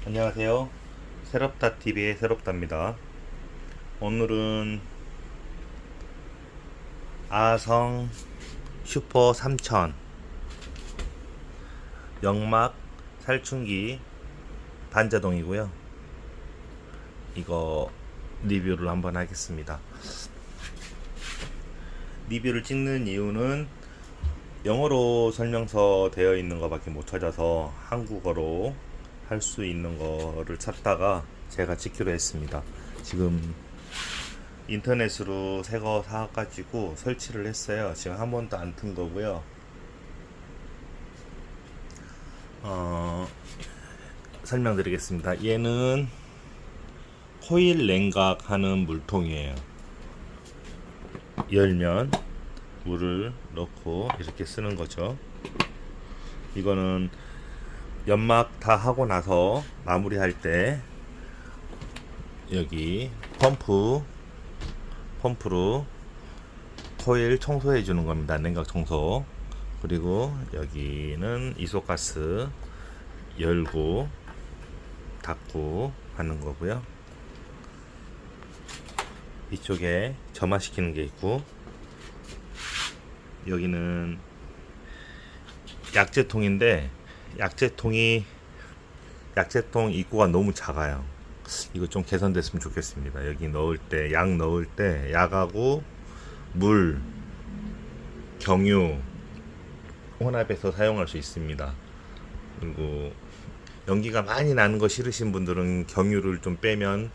안녕하세요. 새롭다TV의 새롭답니다. 오늘은 아성 슈퍼 3000 영막 살충기 반자동이고요. 이거 리뷰를 한번 하겠습니다. 리뷰를 찍는 이유는 영어로 설명서 되어 있는 것밖에 못 찾아서 한국어로 할 수 있는 거를 찾다가 제가 찍기로 했습니다. 지금 인터넷으로 새 거 사가지고 설치를 했어요. 지금 한 번도 안 튼 거고요. 설명드리겠습니다. 얘는 코일 냉각 하는 물통이에요. 열면 물을 넣고 이렇게 쓰는 거죠. 이거는 연막 다 하고 나서 마무리할 때 여기 펌프로 코일 청소해 주는 겁니다. 냉각 청소. 그리고 여기는 이소가스 열고 닫고 하는 거고요. 이쪽에 점화시키는 게 있고, 여기는 약재통인데 약재통 입구가 너무 작아요. 이거 좀 개선됐으면 좋겠습니다. 여기 넣을 때, 약 넣을 때 약하고 물, 경유 혼합해서 사용할 수 있습니다. 그리고 연기가 많이 나는 거 싫으신 분들은 경유를 좀 빼면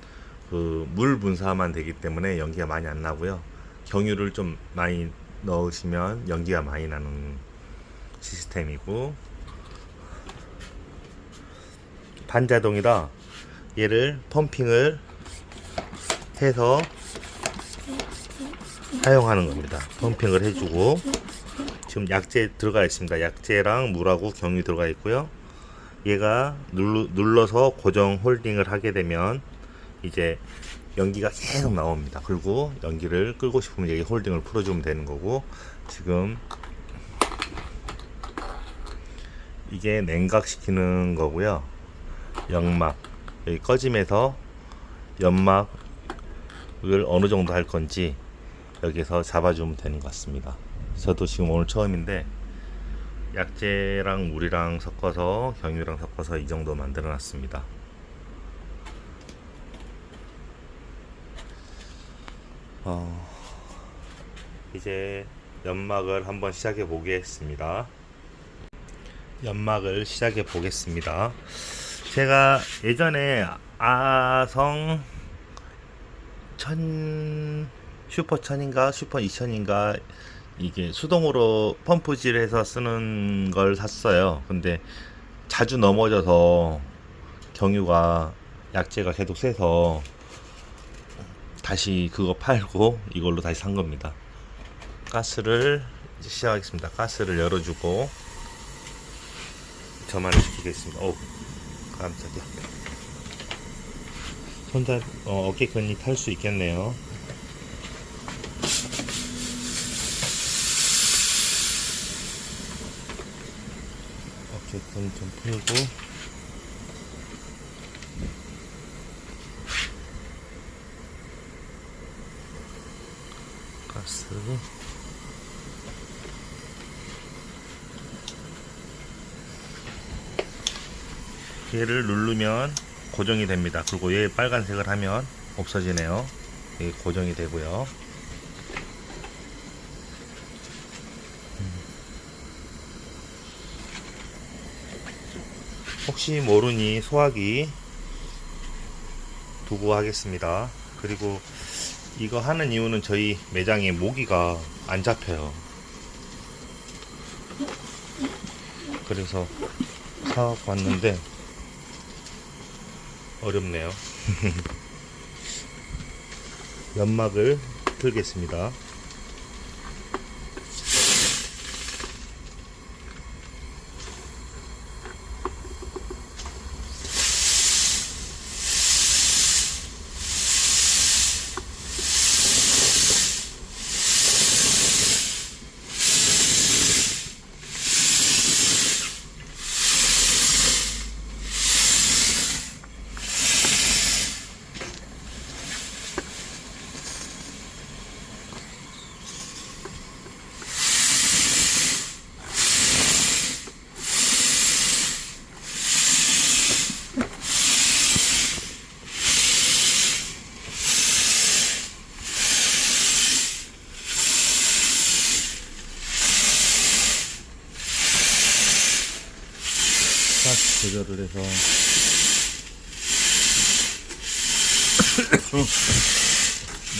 그 물 분사만 되기 때문에 연기가 많이 안 나고요. 경유를 좀 많이 넣으시면 연기가 많이 나는 시스템이고, 반자동이라 얘를 펌핑을 해서 사용하는 겁니다. 펌핑을 해주고, 지금 약재 들어가 있습니다. 약재랑 물하고 경유 들어가 있고요. 얘가 눌러서 고정 홀딩을 하게 되면 이제 연기가 계속 나옵니다. 그리고 연기를 끌고 싶으면 여기 홀딩을 풀어주면 되는 거고, 지금 이게 냉각시키는 거고요. 연막 여기 꺼짐에서 연막을 어느 정도 할 건지 여기서 잡아주면 되는 것 같습니다. 저도 지금 오늘 처음인데 약재랑 물이랑 섞어서 경유랑 섞어서 이 정도 만들어 놨습니다. 이제 연막을 한번 시작해 보겠습니다. 연막을 시작해 보겠습니다. 제가 예전에 아성 슈퍼 1000인가 슈퍼 2000인가 이게 수동으로 펌프질해서 쓰는 걸 샀어요. 근데 자주 넘어져서 경유가 약재가 계속 세서 다시 그거 팔고 이걸로 다시 산 겁니다. 가스를 이제 시작하겠습니다. 가스를 열어주고 점화를 시키겠습니다. 오, 깜짝이야. 손잡 어깨끈이 탈 수 있겠네요. 어깨끈 좀 풀고, 가스 얘를 누르면 고정이 됩니다. 그리고 얘 빨간색을 하면 없어지네요. 이게 고정이 되고요. 혹시 모르니 소화기 두고 하겠습니다. 그리고 이거 하는 이유는 저희 매장에 모기가 안 잡혀요. 그래서 사갖고 왔는데 어렵네요. 연막을 틀겠습니다. 가스 조절을 해서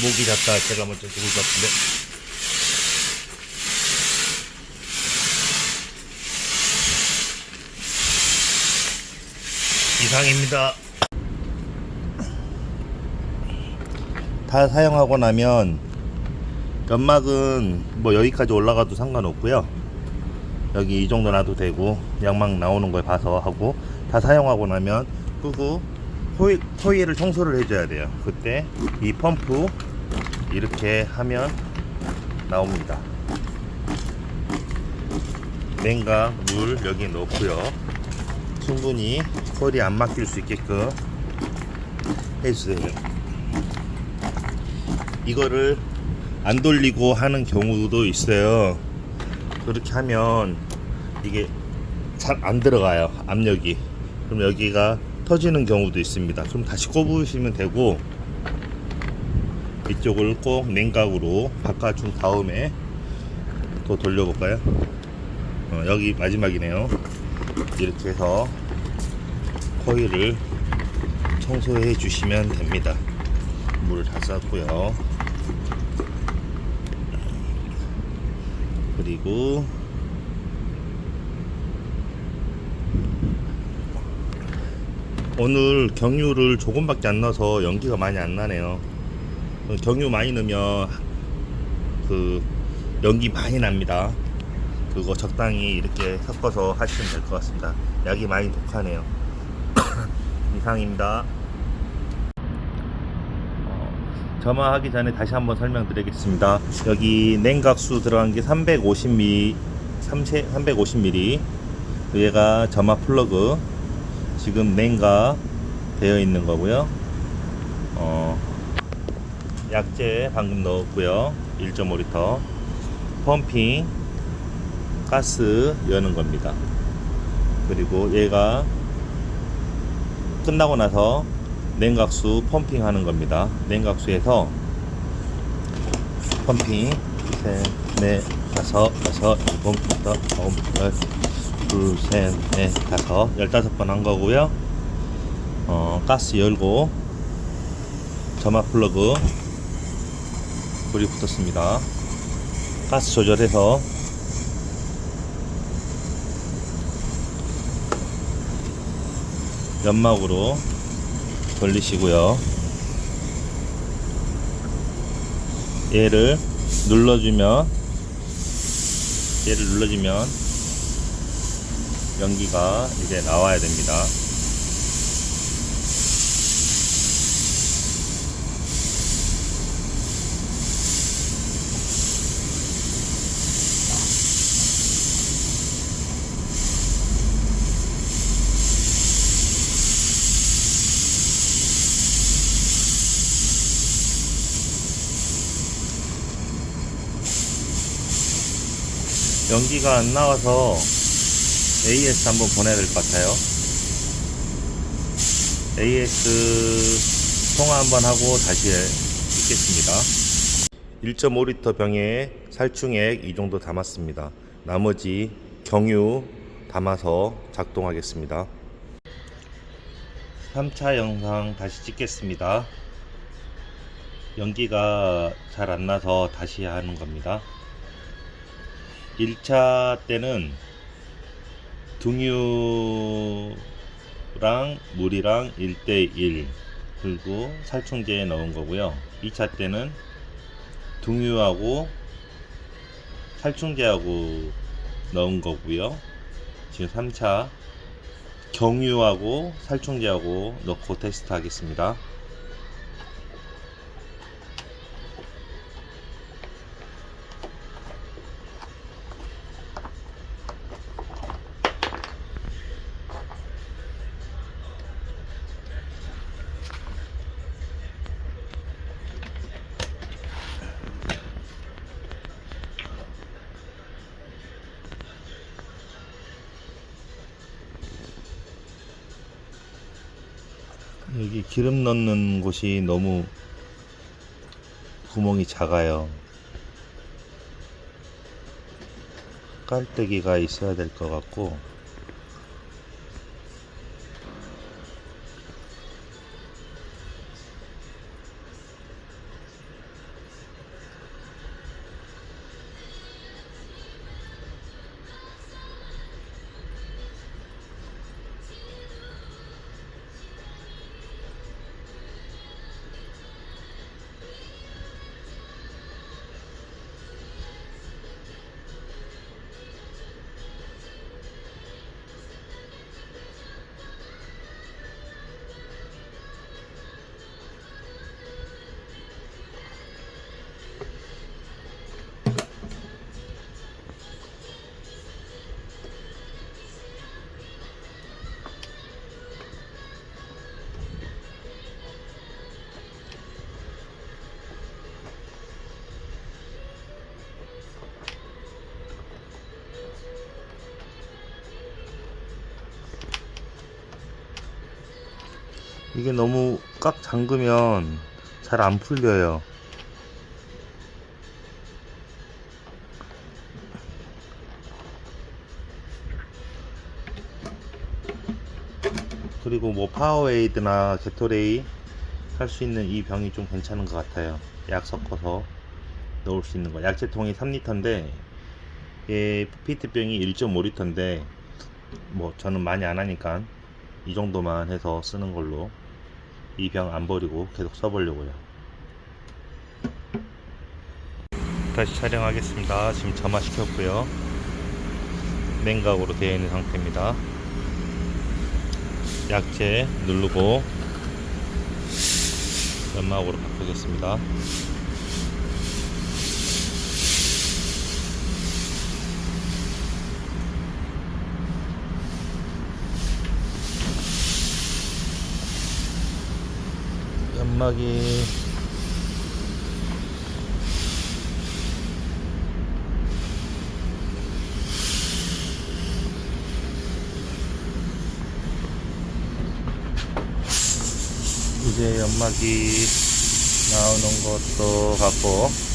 목이 잤다 제가 먼저 죽을 것 같은데. 이상입니다. 다 사용하고 나면 연막은 뭐 여기까지 올라가도 상관없고요. 여기 이 정도 놔도 되고 양막 나오는 걸 봐서 하고, 다 사용하고 나면 끄고 호일을 청소를 해줘야 돼요. 그때 이 펌프 이렇게 하면 나옵니다. 냉각 물 여기 넣고요. 충분히 호일이 안 막힐 수 있게끔 해주세요. 이거를 안 돌리고 하는 경우도 있어요. 그렇게 하면 이게 잘 안 들어가요, 압력이. 그럼 여기가 터지는 경우도 있습니다. 그럼 다시 꼽으시면 되고, 이쪽을 꼭 냉각으로 바꿔준 다음에 또 돌려볼까요? 여기 마지막이네요. 이렇게 해서 코일을 청소해 주시면 됩니다. 물을 다 쌌고요. 그리고 오늘 경유를 조금밖에 안 넣어서 연기가 많이 안 나네요. 경유 많이 넣으면 그 연기 많이 납니다. 그거 적당히 이렇게 섞어서 하시면 될 것 같습니다. 약이 많이 독하네요. 이상입니다. 점화하기 전에 다시 한번 설명드리겠습니다. 여기 냉각수 들어간 게 350ml, 350ml. 얘가 점화 플러그, 지금 냉각 되어 있는 거고요. 약재 방금 넣었고요. 1.5L. 펌핑 가스 여는 겁니다. 그리고 얘가 끝나고 나서 냉각수 펌핑 하는 겁니다. 냉각수에서 펌핑 셋, 넷, 다섯, 일곱, 여덟, 아홉, 열, 둘, 셋, 넷, 다섯, 15번 한 거고요. 가스 열고 점화 플러그 불이 붙었습니다. 가스 조절해서 연막으로 돌리시고요. 얘를 눌러주면 연기가 이제 나와야 됩니다. 연기가 안 나와서 AS 한번 보내야 될 것 같아요. AS 통화 한번 하고 다시 찍겠습니다. 1.5L 병에 살충액 이 정도 담았습니다. 나머지 경유 담아서 작동하겠습니다. 3차 영상 다시 찍겠습니다. 연기가 잘 안 나서 다시 하는 겁니다. 1차 때는 등유랑 물이랑 1:1 그리고 살충제 넣은 거고요. 2차 때는 등유하고 살충제하고 넣은 거고요. 지금 3차 경유하고 살충제하고 넣고 테스트 하겠습니다. 여기 기름 넣는 곳이 너무 구멍이 작아요. 깔때기가 있어야 될 것 같고, 이게 너무 꽉 잠그면 잘 안 풀려요. 그리고 뭐 파워에이드나 게토레이 할 수 있는 이 병이 좀 괜찮은 것 같아요. 약 섞어서 넣을 수 있는 거. 약재통이 3리터인데 얘 피트병이 1.5리터인데 뭐 저는 많이 안 하니까 이 정도만 해서 쓰는 걸로 이 병 안 버리고 계속 써보려고요. 다시 촬영하겠습니다. 지금 점화시켰고요. 냉각으로 되어 있는 상태입니다. 약재 누르고 연막으로 바꾸겠습니다. 연막이 이제 연막이 나오는 것도 같고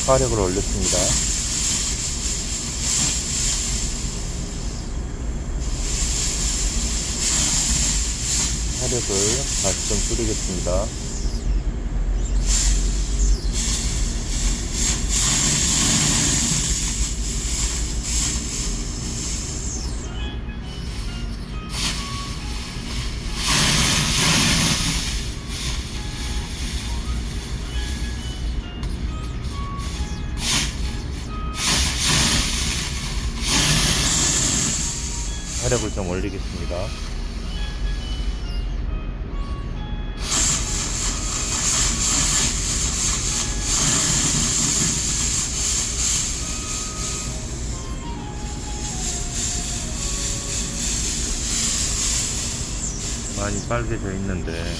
화력을 올렸습니다. 화력을 다시 좀 줄이겠습니다. 화력을 좀 올리겠습니다. 많이 빨개져 있는데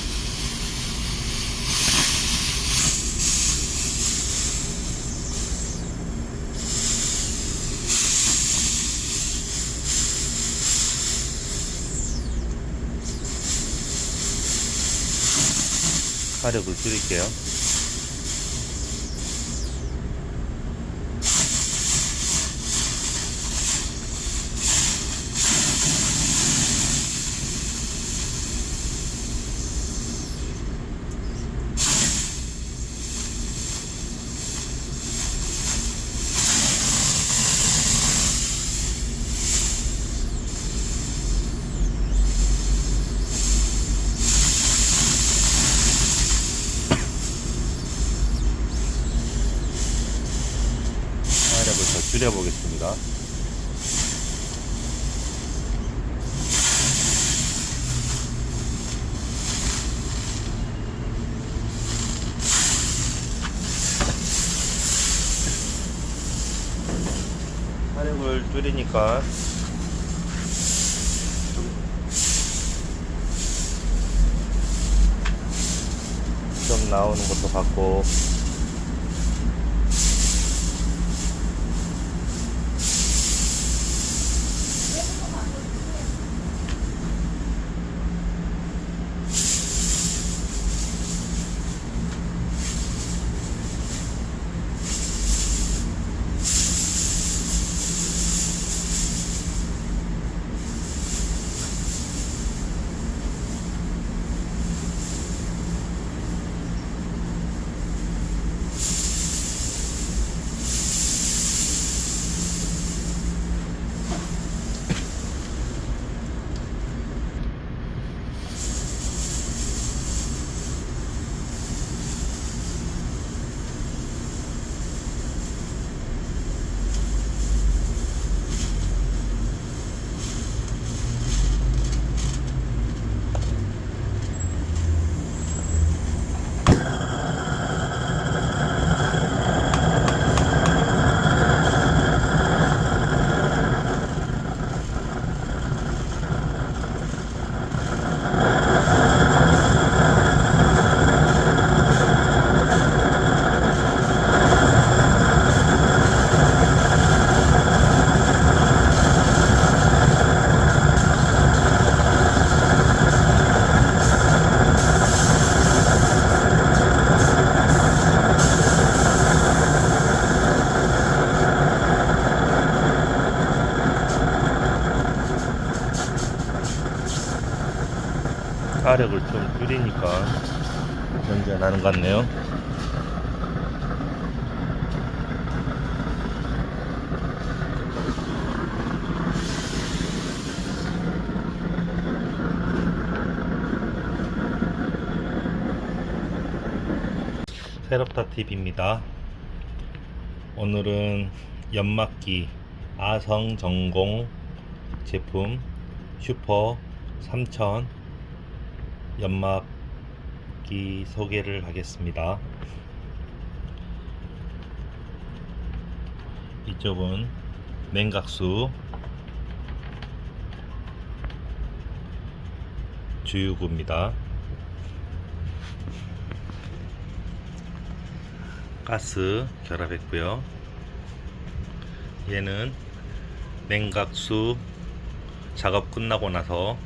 화력을 줄일게요. 화력을 더 줄여보겠습니다. 화력을 줄이니까 좀 나오는 것도 같고 화력을 좀 줄이니까 연기가 나는 것 같네요. 세럽타TV입니다. 오늘은 연막기 아성전공 제품 슈퍼 3000 연막기 소개를 하겠습니다. 이쪽은 냉각수 주유구입니다. 가스 결합했고요. 얘는 냉각수 작업 끝나고 나서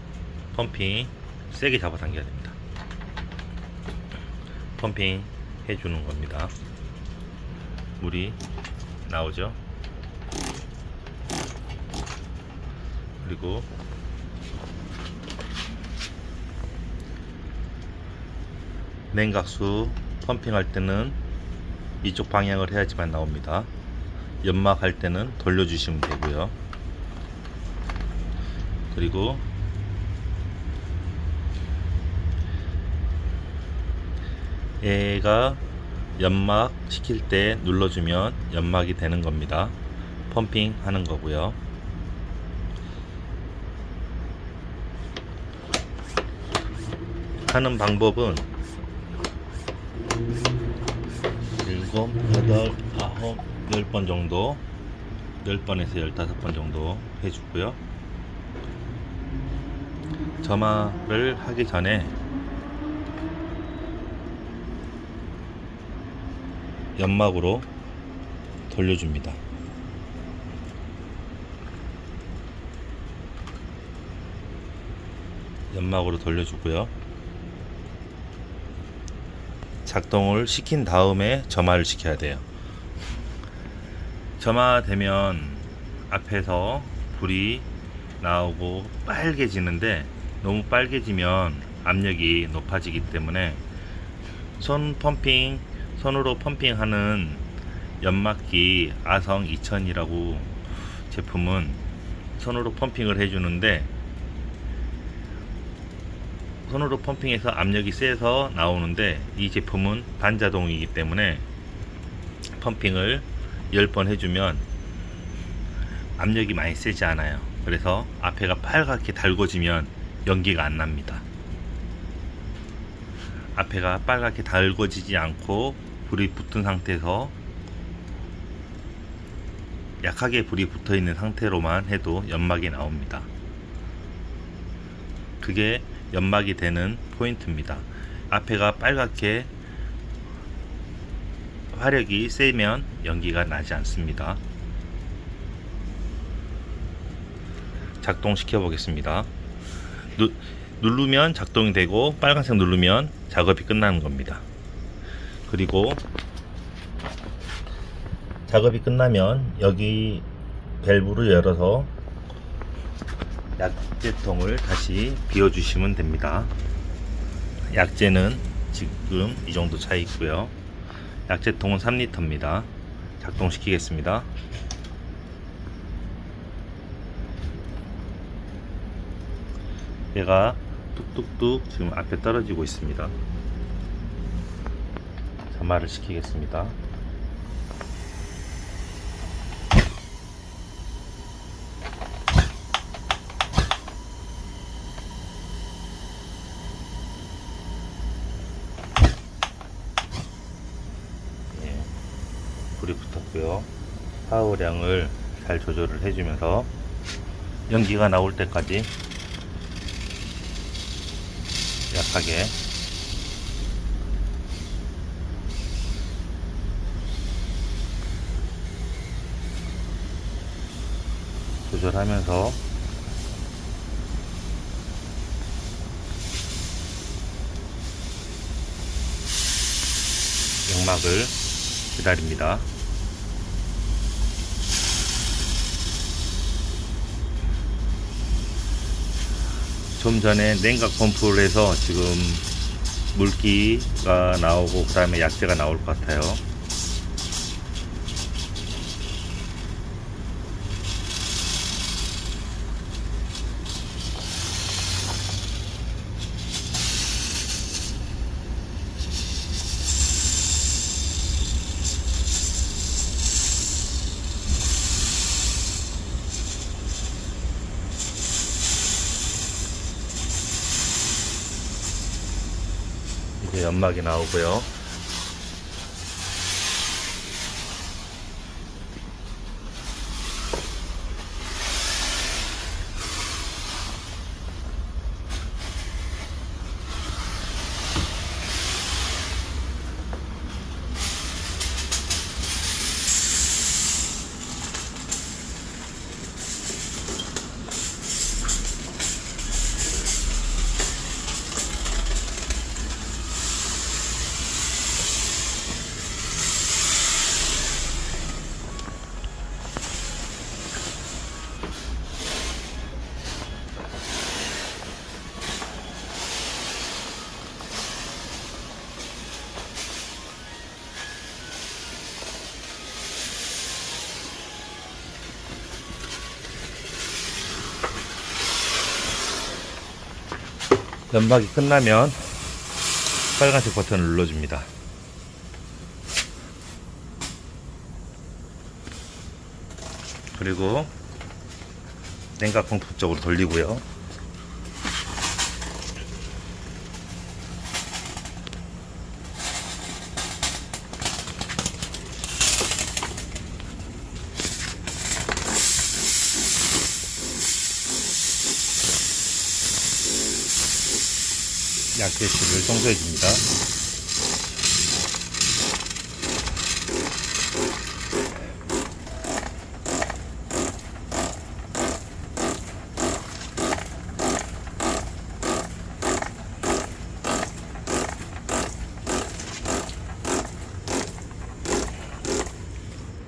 펌핑 세게 잡아당겨야 됩니다. 펌핑 해주는 겁니다. 물이 나오죠. 그리고 냉각수 펌핑할 때는 이쪽 방향을 해야지만 나옵니다. 연막 할 때는 돌려주시면 되고요. 그리고 얘가 연막 시킬 때 눌러주면 연막이 되는 겁니다. 펌핑 하는 거고요. 하는 방법은 7, 8, 9, 10번 정도 10번에서 15번 정도 해주고요. 점화를 하기 전에 연막으로 돌려줍니다. 연막으로 돌려주고요. 작동을 시킨 다음에 점화를 시켜야 돼요. 점화되면 앞에서 불이 나오고 빨개지는데 너무 빨개지면 압력이 높아지기 때문에 손으로 펌핑하는 연막기 아성 2000이라고 제품은 손으로 펌핑을 해주는데 손으로 펌핑해서 압력이 세서 나오는데 이 제품은 반자동이기 때문에 펌핑을 10번 해주면 압력이 많이 세지 않아요. 그래서 앞에가 빨갛게 달궈지면 연기가 안 납니다. 앞에가 빨갛게 달궈지지 않고 불이 붙은 상태에서 약하게 불이 붙어 있는 상태로만 해도 연막이 나옵니다. 그게 연막이 되는 포인트입니다. 앞에가 빨갛게 화력이 세면 연기가 나지 않습니다. 작동시켜 보겠습니다. 누르면 작동이 되고 빨간색 누르면 작업이 끝나는 겁니다. 그리고 작업이 끝나면 여기 밸브를 열어서 약재통을 다시 비워주시면 됩니다. 약재는 지금 이 정도 차 있고요. 약재통은 3리터입니다. 작동시키겠습니다. 얘가 뚝뚝뚝 지금 앞에 떨어지고 있습니다. 점화를 시키겠습니다. 불이 붙었고요. 파워량을 잘 조절을 해주면서 연기가 나올 때까지 약하게 조절하면서 연막을 기다립니다. 좀 전에 냉각 펌프를 해서 지금 물기가 나오고 그 다음에 약재가 나올 것 같아요. 이제 연막이 나오고요. 연막이 끝나면 빨간색 버튼을 눌러줍니다. 그리고 냉각 펌프 쪽으로 돌리고요. 약재씨를 청소해 줍니다.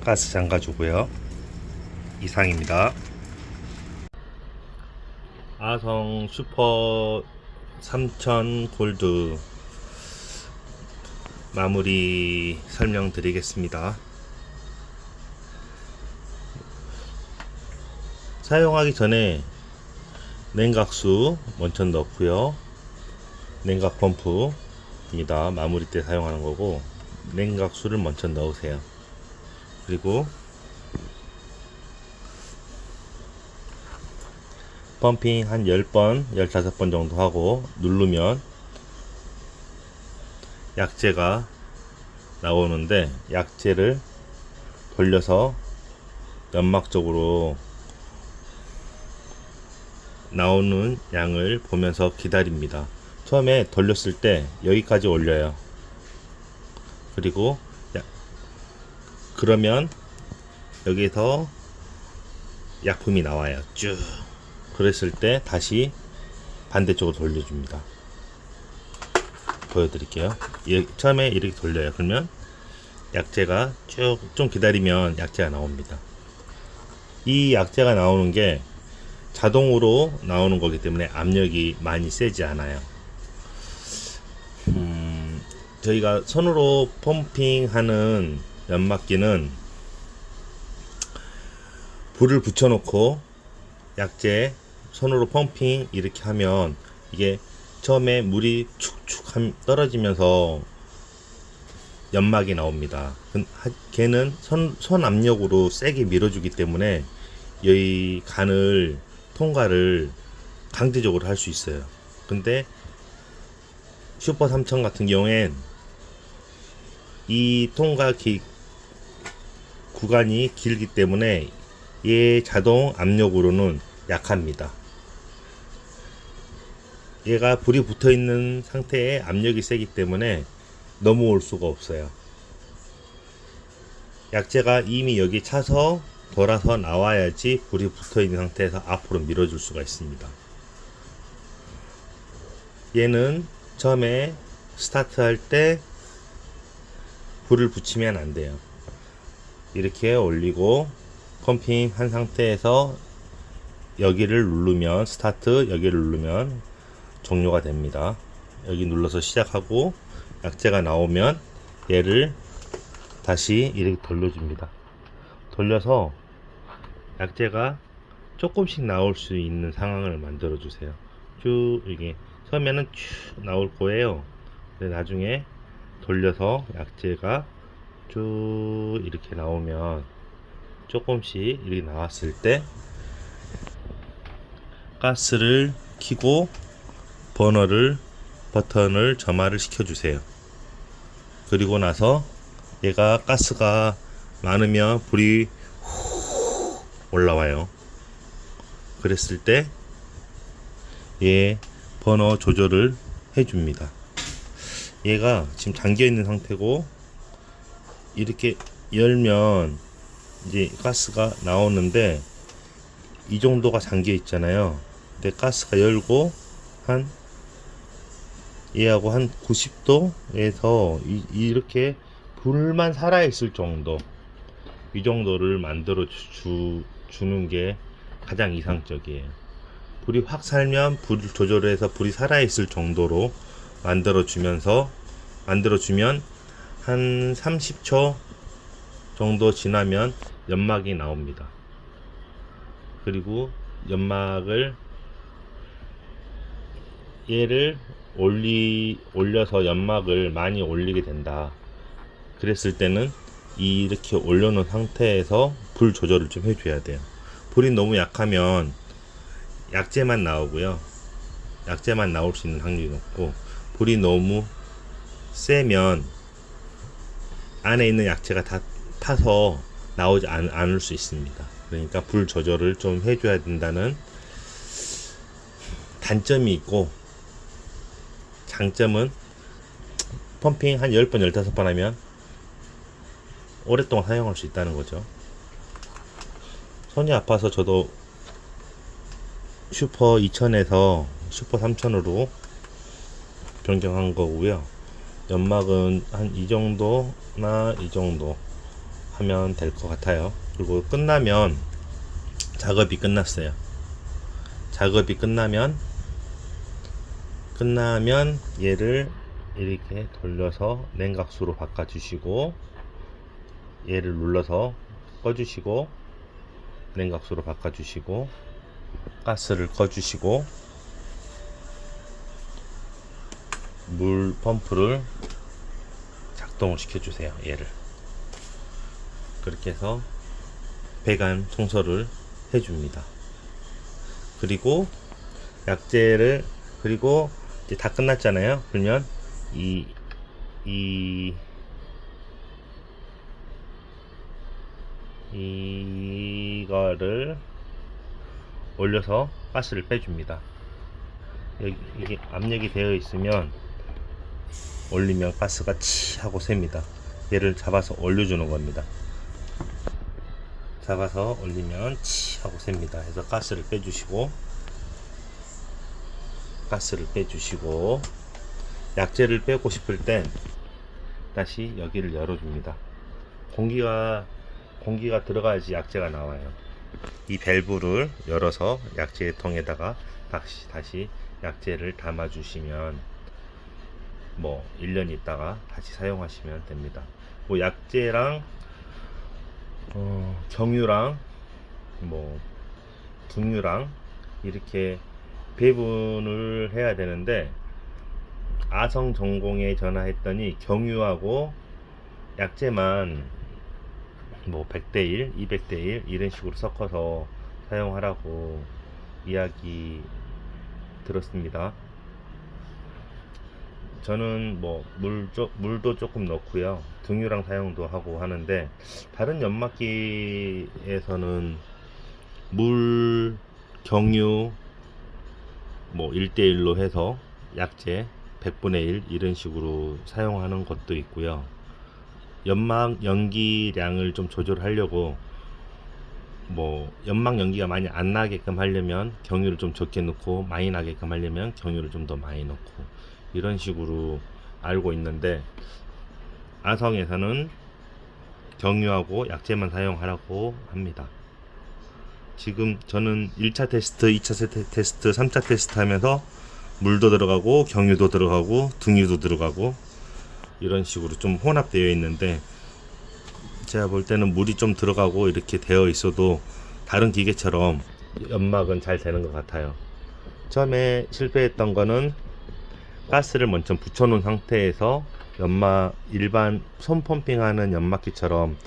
가스 잠가주고요. 이상입니다. 아성 슈퍼 3000 골드 마무리 설명드리겠습니다. 사용하기 전에 냉각수 먼저 넣고요. 냉각 펌프입니다. 마무리 때 사용하는 거고 냉각수를 먼저 넣으세요. 그리고 펌핑 한 10번, 15번 정도 하고 누르면 약재가 나오는데 약재를 돌려서 연막 쪽으로 나오는 양을 보면서 기다립니다. 처음에 돌렸을 때 여기까지 올려요. 그리고 그러면 여기에서 약품이 나와요. 쭉. 그랬을 때 다시 반대쪽으로 돌려줍니다. 보여드릴게요. 처음에 이렇게 돌려요. 그러면 약재가 쭉 좀 기다리면 약재가 나옵니다. 이 약재가 나오는 게 자동으로 나오는 거기 때문에 압력이 많이 세지 않아요. 저희가 손으로 펌핑하는 연막기는 불을 붙여놓고 약재 손으로 펌핑 이렇게 하면 이게 처음에 물이 축축 떨어지면서 연막이 나옵니다. 걔는 손 압력으로 세게 밀어주기 때문에 이 간을 통과를 강제적으로 할 수 있어요. 근데 슈퍼 3000 같은 경우엔 이 통과 구간이 길기 때문에 얘 자동 압력으로는 약합니다. 얘가 불이 붙어 있는 상태에 압력이 세기 때문에 넘어올 수가 없어요. 약재가 이미 여기 차서 돌아서 나와야지 불이 붙어 있는 상태에서 앞으로 밀어줄 수가 있습니다. 얘는 처음에 스타트 할 때 불을 붙이면 안 돼요. 이렇게 올리고 펌핑 한 상태에서 여기를 누르면 스타트, 여기를 누르면 종료가 됩니다. 여기 눌러서 시작하고 약재가 나오면 얘를 다시 이렇게 돌려줍니다. 돌려서 약재가 조금씩 나올 수 있는 상황을 만들어 주세요. 쭉 이게 처음에는 쭉 나올 거예요. 근데 나중에 돌려서 약재가 쭉 이렇게 나오면 조금씩 이렇게 나왔을 때 가스를 켜고 버튼을 점화를 시켜주세요. 그리고 나서 얘가 가스가 많으면 불이 올라와요. 그랬을 때 얘 버너 조절을 해줍니다. 얘가 지금 잠겨 있는 상태고 이렇게 열면 이제 가스가 나오는데 이 정도가 잠겨 있잖아요. 근데 가스가 열고 한 얘하고 한 90도에서 이렇게 불만 살아 있을 정도, 이 정도를 만들어 주는 게 가장 이상적이에요. 불이 확 살면 불 조절해서 불이 살아 있을 정도로 만들어 주면 한 30초 정도 지나면 연막이 나옵니다. 그리고 얘를 올려서 연막을 많이 올리게 된다. 그랬을 때는 이렇게 올려놓은 상태에서 불 조절을 좀 해줘야 돼요. 불이 너무 약하면 약재만 나오고요. 약재만 나올 수 있는 확률이 높고, 불이 너무 세면 안에 있는 약재가 다 타서 나오지 않을 수 있습니다. 그러니까 불 조절을 좀 해줘야 된다는 단점이 있고, 장점은 펌핑 한 10번 15번 하면 오랫동안 사용할 수 있다는 거죠. 손이 아파서 저도 슈퍼 2000에서 슈퍼 3000으로 변경한 거고요. 연막은 한 이 정도나 이 정도 하면 될 것 같아요. 그리고 끝나면 작업이 끝났어요. 작업이 끝나면 얘를 이렇게 돌려서 냉각수로 바꿔주시고, 얘를 눌러서 꺼주시고, 냉각수로 바꿔주시고, 가스를 꺼주시고, 물 펌프를 작동을 시켜주세요. 얘를 그렇게 해서 배관 청소를 해줍니다. 그리고 약재를, 그리고 이제 다 끝났잖아요. 그러면 이거를 올려서 가스를 빼줍니다. 이게 압력이 되어 있으면 올리면 가스가 치 하고 셉니다. 얘를 잡아서 올려주는 겁니다. 잡아서 올리면 치 하고 셉니다. 그래서 가스를 빼주시고 약재를 빼고 싶을 땐 다시 여기를 열어줍니다. 공기가 들어가야지 약재가 나와요. 이 밸브를 열어서 약재통에다가 다시 약재를 담아주시면 1년 있다가 다시 사용하시면 됩니다. 약재랑 경유랑 분유랑 이렇게 배분을 해야 되는데, 아성전공에 전화했더니 경유하고 약재만 100대1, 200대1 이런 식으로 섞어서 사용하라고 이야기 들었습니다. 저는 물도 조금 넣고요, 등유랑 사용도 하고 하는데, 다른 연막기에서는 물, 경유 1대1로 해서 약재 100분의 1 이런 식으로 사용하는 것도 있고요. 연막 연기량을 좀 조절하려고 연막 연기가 많이 안 나게끔 하려면 경유를 좀 적게 넣고, 많이 나게끔 하려면 경유를 좀 더 많이 넣고, 이런 식으로 알고 있는데, 아성에서는 경유하고 약재만 사용하라고 합니다. 지금 저는 1차 테스트, 2차 테스트, 3차 테스트 하면서 물도 들어가고 경유도 들어가고 등유도 들어가고 이런 식으로 좀 혼합되어 있는데, 제가 볼 때는 물이 좀 들어가고 이렇게 되어 있어도 다른 기계처럼 연막은 잘 되는 것 같아요. 처음에 실패했던 거는 가스를 먼저 붙여놓은 상태에서 연막, 일반 손 펌핑하는 연막기처럼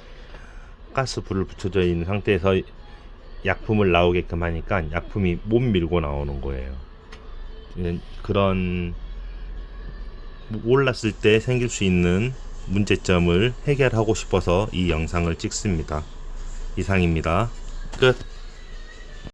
가스 불을 붙여져 있는 상태에서 약품을 나오게끔 하니까 약품이 못 밀고 나오는 거예요. 그런 올랐을 때 생길 수 있는 문제점을 해결하고 싶어서 이 영상을 찍습니다. 이상입니다. 끝.